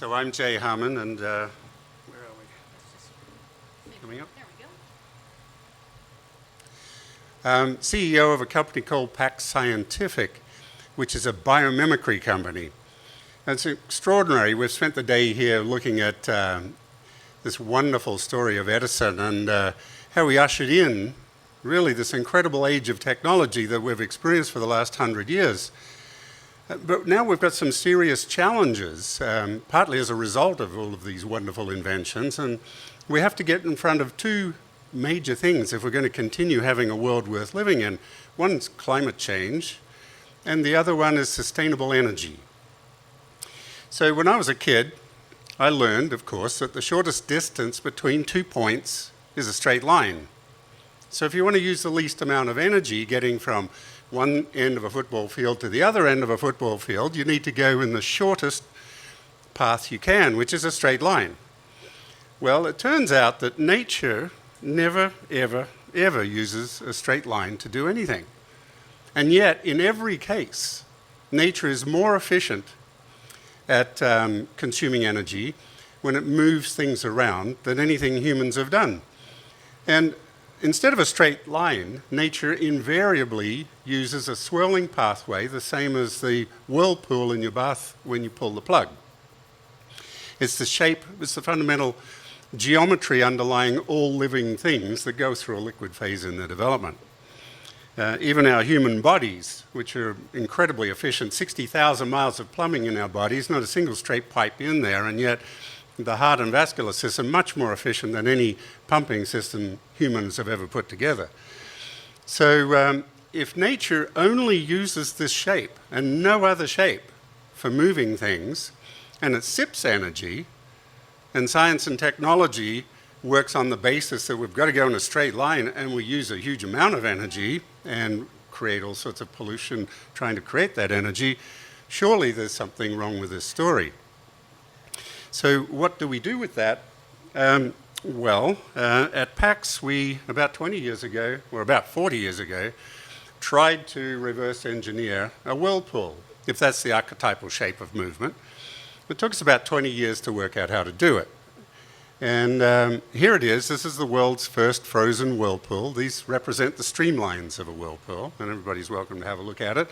So I'm Jay Harman, and where are we? Coming up. CEO of a company called PAX Scientific, which is a biomimicry company. And it's extraordinary. We've spent the day here looking at this wonderful story of Edison and how we ushered in really this incredible age of technology that we've experienced for the last 100 years. But now we've got some serious challenges, partly as a result of all of these wonderful inventions, and we have to get in front of two major things if we're going to continue having a world worth living in. One's climate change, and the other one is sustainable energy. So when I was a kid, I learned, of course, that the shortest distance between 2 points is a straight line. So if you want to use the least amount of energy getting from one end of a football field to the other end of a football field, you need to go in the shortest path you can, which is a straight line. Well, it turns out that nature never, ever, ever uses a straight line to do anything. And yet, in every case, nature is more efficient at consuming energy when it moves things around than anything humans have done. And instead of a straight line, nature invariably uses a swirling pathway, the same as the whirlpool in your bath when you pull the plug. It's the shape, it's the fundamental geometry underlying all living things that go through a liquid phase in their development. Even our human bodies, which are incredibly efficient, 60,000 miles of plumbing in our bodies, not a single straight pipe in there, and yet the heart and vascular system much more efficient than any pumping system humans have ever put together. So if nature only uses this shape and no other shape for moving things, and it sips energy, and science and technology works on the basis that we've got to go in a straight line and we use a huge amount of energy and create all sorts of pollution trying to create that energy, surely there's something wrong with this story. So what do we do with that? At PAX, we, about 20 years ago, or about 40 years ago, tried to reverse engineer a whirlpool, if that's the archetypal shape of movement. It took us about 20 years to work out how to do it. And here it is. This is the world's first frozen whirlpool. These represent the streamlines of a whirlpool, and everybody's welcome to have a look at it.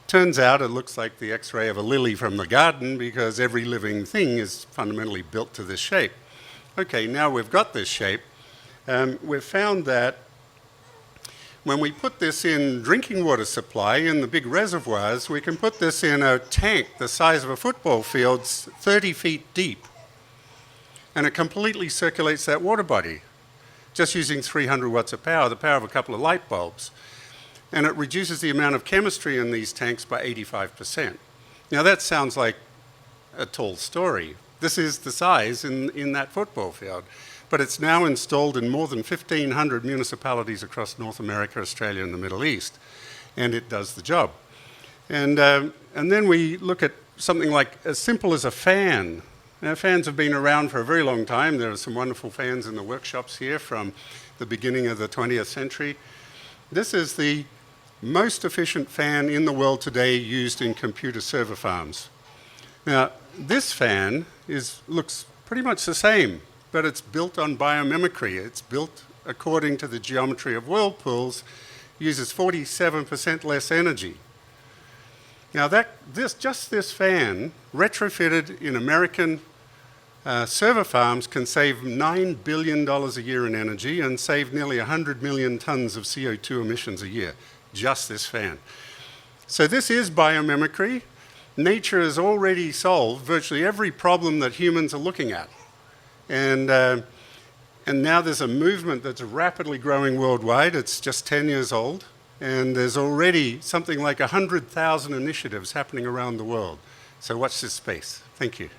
Turns out it looks like the X-ray of a lily from the garden because every living thing is fundamentally built to this shape. Okay, now we've got this shape. We've found that when we put this in drinking water supply in the big reservoirs, we can put this in a tank the size of a football field, 30 feet deep. And it completely circulates that water body, just using 300 watts of power, the power of a couple of light bulbs. And it reduces the amount of chemistry in these tanks by 85%. Now that sounds like a tall story. This is the size in that football field. But it's now installed in more than 1,500 municipalities across North America, Australia, and the Middle East. And it does the job. And then we look at something like as simple as a fan. Now, fans have been around for a very long time. There are some wonderful fans in the workshops here from the beginning of the 20th century. This is the most efficient fan in the world today used in computer server farms. Now, this fan looks pretty much the same, but it's built on biomimicry. It's built according to the geometry of whirlpools, uses 47% less energy. Now, just this fan, retrofitted in American server farms, can save $9 billion a year in energy and save nearly 100 million tons of CO2 emissions a year. Just this fan. So this is biomimicry. Nature has already solved virtually every problem that humans are looking at. And now there's a movement that's rapidly growing worldwide. It's just 10 years old. And there's already something like 100,000 initiatives happening around the world. So watch this space. Thank you.